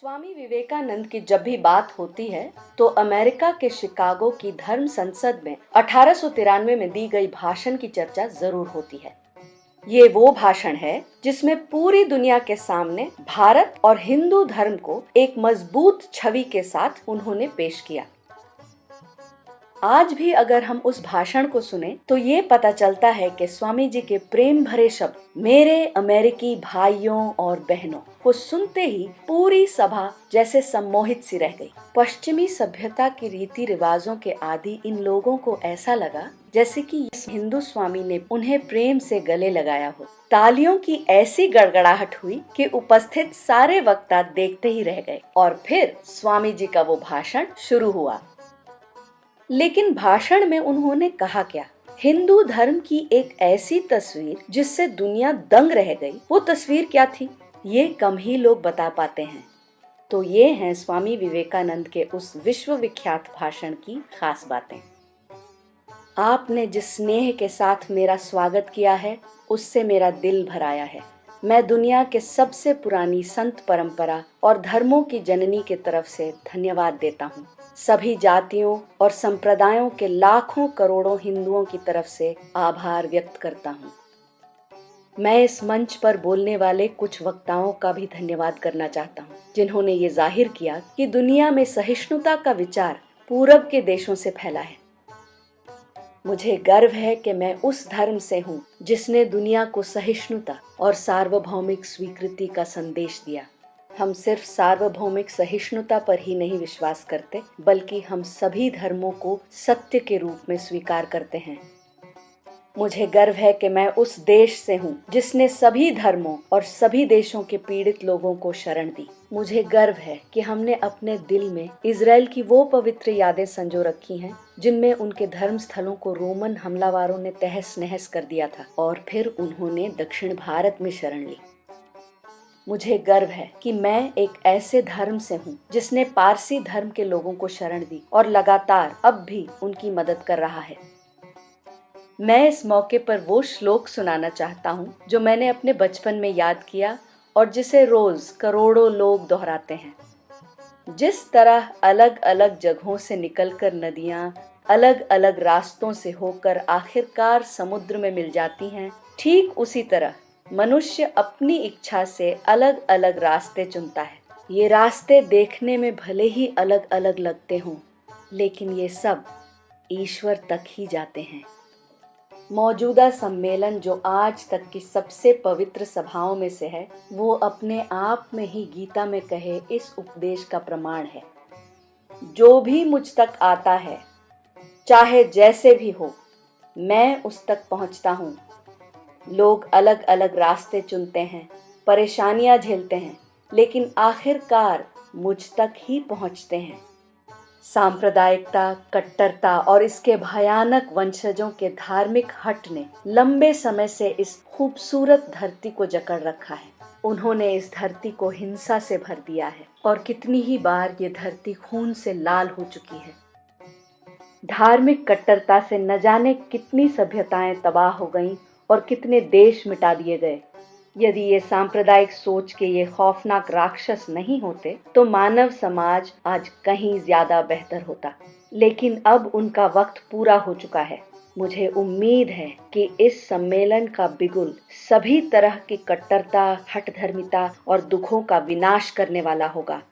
स्वामी विवेकानंद की जब भी बात होती है तो अमेरिका के शिकागो की धर्म संसद में 1893 में दी गई भाषण की चर्चा जरूर होती है। ये वो भाषण है जिसमें पूरी दुनिया के सामने भारत और हिंदू धर्म को एक मजबूत छवि के साथ उन्होंने पेश किया। आज भी अगर हम उस भाषण को सुने तो ये पता चलता है कि स्वामी जी के प्रेम भरे शब्द मेरे अमेरिकी भाइयों और बहनों को सुनते ही पूरी सभा जैसे सम्मोहित सी रह गई। पश्चिमी सभ्यता के रीति रिवाजों के आदि इन लोगों को ऐसा लगा जैसे कि इस हिंदू स्वामी ने उन्हें प्रेम से गले लगाया हो। तालियों की ऐसी गड़गड़ाहट हुई कि उपस्थित सारे वक्ता देखते ही रह गए और फिर स्वामी जी का वो भाषण शुरू हुआ। लेकिन भाषण में उन्होंने कहा क्या? हिंदू धर्म की एक ऐसी तस्वीर जिससे दुनिया दंग रह गई। वो तस्वीर क्या थी, ये कम ही लोग बता पाते हैं। तो ये हैं स्वामी विवेकानंद के उस विश्वविख्यात भाषण की खास बातें। आपने जिस स्नेह के साथ मेरा स्वागत किया है उससे मेरा दिल भर आया है। मैं दुनिया के सबसे पुरानी संत परंपरा और धर्मों की जननी के तरफ से धन्यवाद देता हूँ। सभी जातियों और संप्रदायों के लाखों करोड़ों हिंदुओं की तरफ से आभार व्यक्त करता हूँ। मैं इस मंच पर बोलने वाले कुछ वक्ताओं का भी धन्यवाद करना चाहता हूँ जिन्होंने ये जाहिर किया कि दुनिया में सहिष्णुता का विचार पूरब के देशों से फैला है। मुझे गर्व है कि मैं उस धर्म से हूँ जिसने दुनिया को सहिष्णुता और सार्वभौमिक स्वीकृति का संदेश दिया। हम सिर्फ सार्वभौमिक सहिष्णुता पर ही नहीं विश्वास करते, बल्कि हम सभी धर्मों को सत्य के रूप में स्वीकार करते हैं। मुझे गर्व है कि मैं उस देश से हूँ जिसने सभी धर्मों और सभी देशों के पीड़ित लोगों को शरण दी। मुझे गर्व है कि हमने अपने दिल में इजराइल की वो पवित्र यादें संजो रखी हैं जिनमें उनके धर्म स्थलों को रोमन हमलावरों ने तहस नहस कर दिया था और फिर उन्होंने दक्षिण भारत में शरण ली। मुझे गर्व है कि मैं एक ऐसे धर्म से हूँ जिसने पारसी धर्म के लोगों को शरण दी और लगातार अब भी उनकी मदद कर रहा है। मैं इस मौके पर वो श्लोक सुनाना चाहता हूँ जो मैंने अपने बचपन में याद किया और जिसे रोज करोड़ों लोग दोहराते हैं। जिस तरह अलग अलग जगहों से निकलकर नदियाँ अलग अलग रास्तों से होकर आखिरकार समुद्र में मिल जाती हैं, ठीक उसी तरह मनुष्य अपनी इच्छा से अलग अलग रास्ते चुनता है। ये रास्ते देखने में भले ही अलग अलग लगते हों, लेकिन ये सब ईश्वर तक ही जाते हैं। मौजूदा सम्मेलन जो आज तक की सबसे पवित्र सभाओं में से है, वो अपने आप में ही गीता में कहे इस उपदेश का प्रमाण है। जो भी मुझ तक आता है, चाहे जैसे भी हो, मैं उस तक पहुंचता हूँ। लोग अलग अलग रास्ते चुनते हैं, परेशानियां झेलते हैं, लेकिन आखिरकार मुझ तक ही पहुंचते हैं। सांप्रदायिकता, कट्टरता और इसके भयानक वंशजों के धार्मिक हट ने लंबे समय से इस खूबसूरत धरती को जकड़ रखा है। उन्होंने इस धरती को हिंसा से भर दिया है और कितनी ही बार ये धरती खून से लाल हो चुकी है। धार्मिक कट्टरता से न जाने कितनी सभ्यताएं तबाह हो गईं और कितने देश मिटा दिए गए। यदि ये सांप्रदायिक सोच के ये खौफनाक राक्षस नहीं होते तो मानव समाज आज कहीं ज्यादा बेहतर होता। लेकिन अब उनका वक्त पूरा हो चुका है। मुझे उम्मीद है कि इस सम्मेलन का बिगुल सभी तरह की कट्टरता, हठधर्मिता और दुखों का विनाश करने वाला होगा।